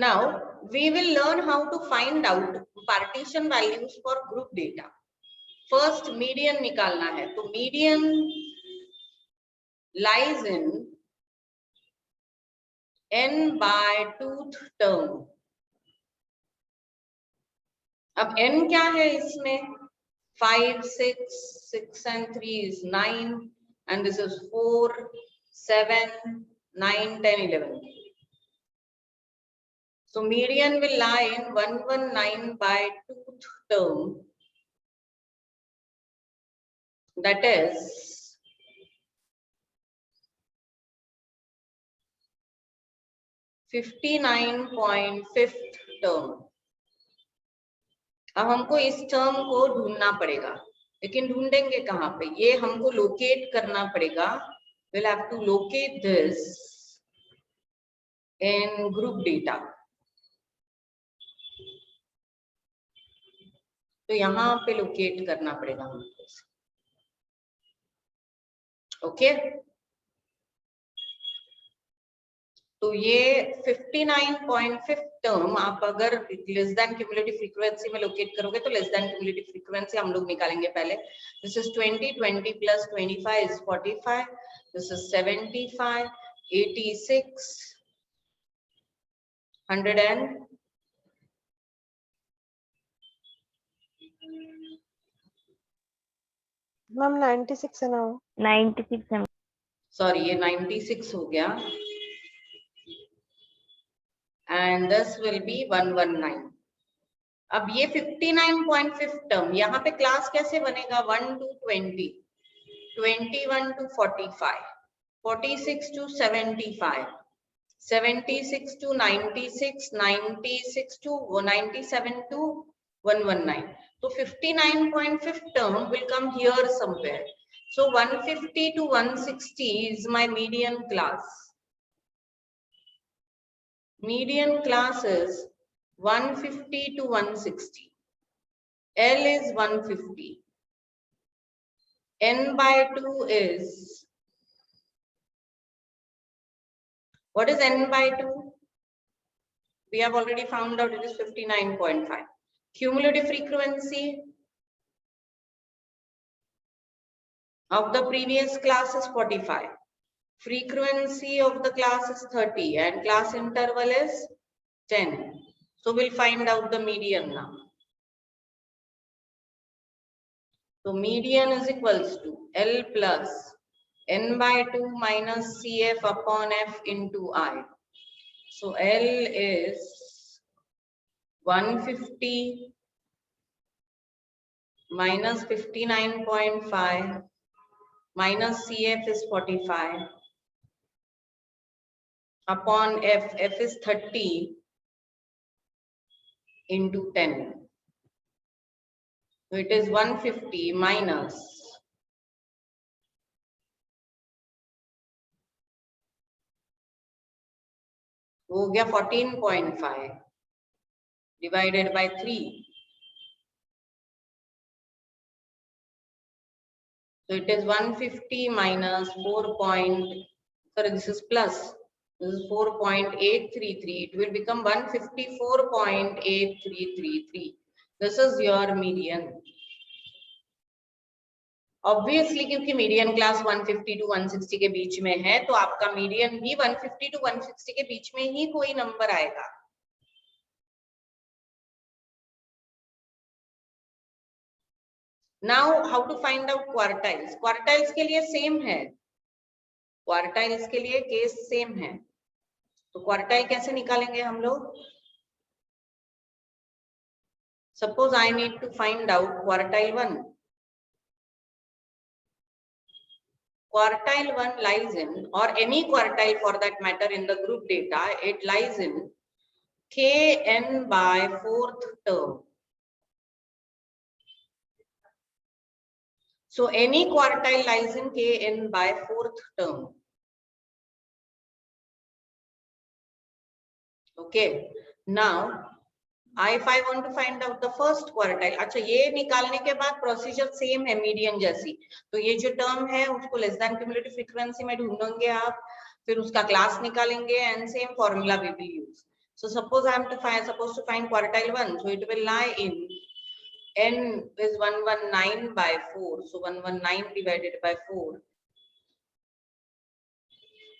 Now we will learn how to find out partition values for group data. First median निकालना है, तो median lies in n by tooth term. अब n क्या है इसमें? 5, 6, 6 and 3 is 9, and this is 4, 7, 9, 10, 11. So median will lie in 119 by tooth term, that is 59.5th term. अब हमको इस टर्म को ढूंढना पड़ेगा, लेकिन ढूंढेंगे कहाँ पे? ये हमको लोकेट करना पड़ेगा. We'll have to locate this in group data. तो यहाँ पे लोकेट करना पड़ेगा हमको. ओके, तो ये 59.5 टर्म आप अगर लेस देन क्यूमुलेटिव फ्रीक्वेंसी में लोकेट करोगे तो लेस देन क्यूमुलेटिव फ्रीक्वेंसी हम लोग निकालेंगे पहले. This is 20, 20 plus 25 is 45, this is 75, 86, 100 and ma'am 96 है ना? 96 है. सॉरी, ये 96 हो गया, and this will be 119. अब ये 59.5 टर्म, यहाँ पे क्लास कैसे बनेगा? 1 to 20, 21 to 45, 46 to 75, 76 to 96, 96 to 97 to 119. So 59.5 term will come here somewhere. So 150 to 160 is my median class. Median class is 150 to 160. L is 150. N by 2 is, what is N by 2? We have already found out it is 59.5. Cumulative frequency of the previous class is 45. Frequency of the class is 30 and class interval is 10. So we'll find out the median now. So median is equals to L plus N by 2 minus CF upon F into I. So L is 150 minus 59.5 minus CF is 45 upon F. F is 30 into 10. So it is 150 minus हो गया 14.5 divided by 3. So it is 150 minus 4. This is plus. This is 4.833. It will become 154.8333. This is your median. Obviously, क्योंकि median class 150 to 160 के बीच में है, तो आपका median भी 150 to 160 के बीच में ही कोई नंबर आएगा. Now, how to find out quartiles? Quartiles के लिए सेम है. Quartiles के लिए केस सेम है. तो quartile कैसे निकालेंगे हम लोग? Suppose I need to find out quartile 1. Quartile 1 lies in, or any quartile for that matter in the group data, it lies in Kn by 4th term. So any quartile lies in Kn by 4th term. Okay. Now, if I want to find out the first quartile, अच्छा ये निकालने के बाद procedure same है median जैसी. तो ये जो टर्म है उसको लेस देन क्यूमुलेटिव फ्रीक्वेंसी में ढूंढेंगे आप, फिर उसका क्लास निकालेंगे and same formula we will use. So suppose I am supposed to find quartile 1, so it will lie in n is 119 by 4, so 119 divided by 4,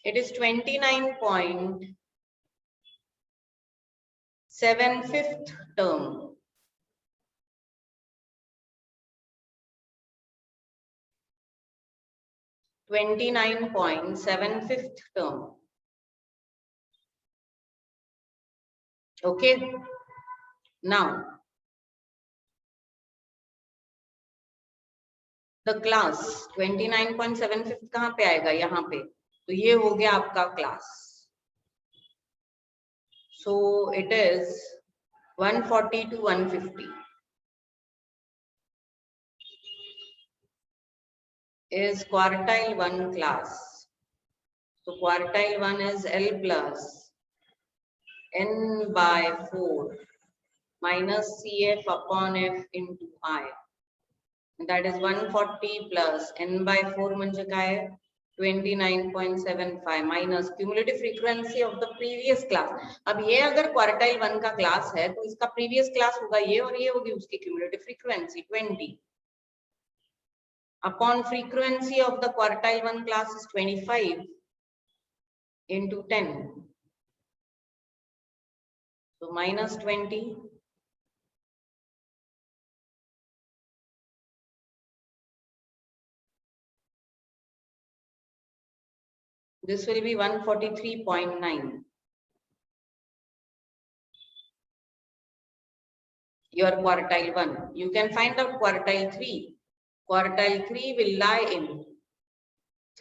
it is 29.75th term. term. Okay. Now the class 29.75 कहाँ पे आएगा? यहाँ पे. तो ये हो गया आपका class. So it is 140 to 150 is quartile 1 class. So quartile 1 is L plus n by 4 minus CF upon F into I. That is 140 plus n by 4 म्हणजे काय? 29.75 minus cumulative frequency of the previous class. अब ये अगर quartile 1 का class है तो इसका previous class होगा ये और ये होगी उसकी cumulative frequency 20 upon frequency of the quartile 1 class is 25 into 10. So minus 20 this will be 143.9. Your quartile 1. You can find out quartile 3. Quartile 3 will lie in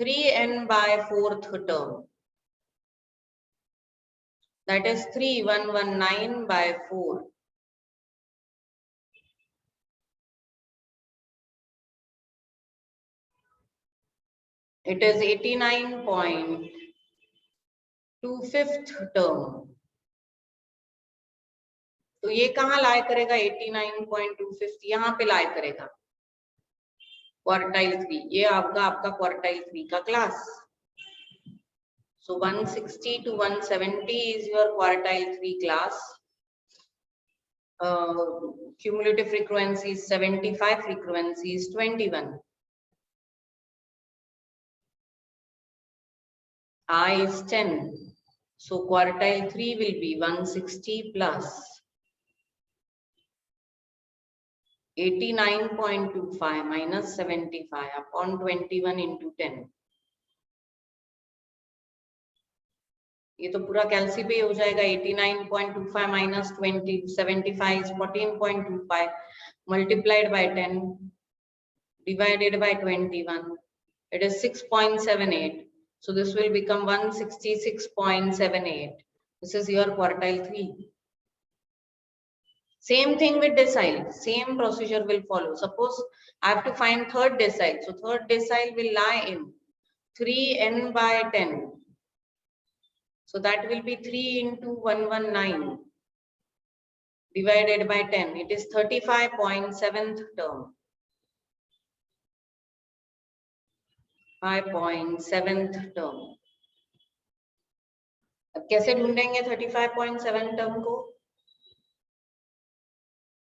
3n by 4th term. That is 3119 by 4. It is 89.25th term. तो ये कहाँ लाई करेगा? 89.25 यहाँ पे लाई करेगा quartile 3. ये आपका quartile 3 का class. So 160 to 170 is your quartile 3 class. Cumulative frequency is 75, frequency is 21. I is 10. So quartile 3 will be 160 plus 89.25 minus 75 upon 21 into 10. ये तो पूरा कैलसी पे हो जाएगा. 89.25 minus 75 is 14.25 multiplied by 10 divided by 21. It is 6.78. So this will become 166.78. This is your quartile 3. Same thing with decile. Same procedure will follow. Suppose I have to find third decile. So third decile will lie in 3n by 10. So that will be 3 into 119 divided by 10. It is 35.7th term. 5.7th term. अब कैसे ढूंढेंगे 35.7 term को?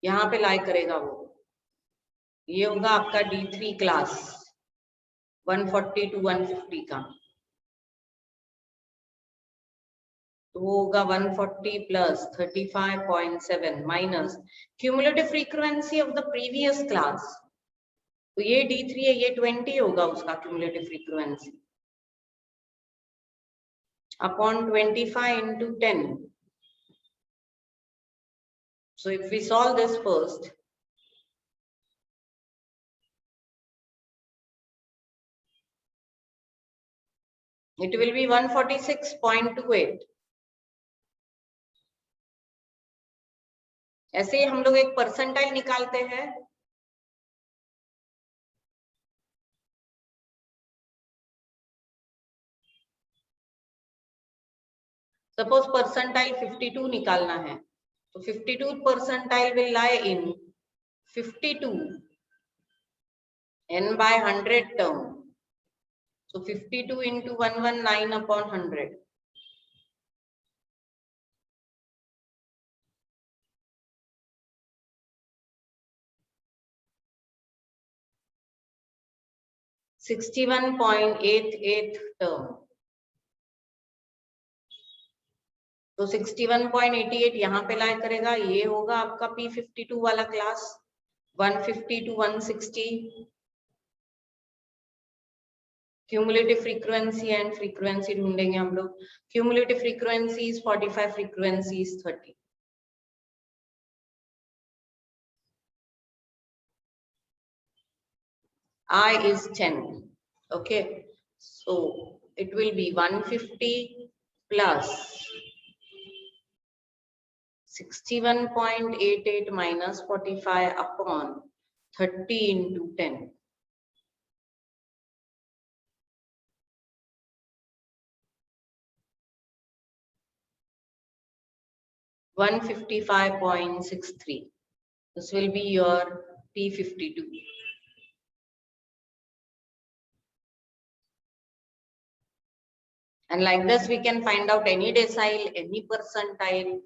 यहाँ पे लाई करेगा वो. ये होगा आपका D3 क्लास 140 to 150 का. तो वो होगा 140 plus 35.7 minus cumulative frequency of the previous class. तो ये D3 है, ये 20 होगा उसका cumulative frequency upon 25 into 10. So if we solve this first, it will be 146.28. ऐसे ही हम लोग एक परसेंटाइल निकालते हैं. सपोज परसेंटाइल 52 निकालना है तो 52 percentile will lie in 52 n by 100 term. So 52 into 119 upon 100. 61.88 term, तो 61.88 यहाँ पे लाई करेगा, ये होगा आपका P52 वाला class 150 to 160 cumulative frequency and frequency ढूंढेंगे हम लोग। Cumulative frequency is 45, frequency is 30। I is 10. Okay, so it will be 150 plus 61.88 minus 45 upon 30 into 10. $155.63. This will be your P52. And like this, we can find out any decile, any percentile,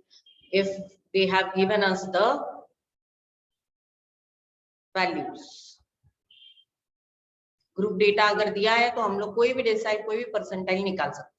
if they have given us the values. Group data अगर दिया है तो हम लोग कोई भी decyl, कोई भी परसेंटाइल निकाल सकते हैं।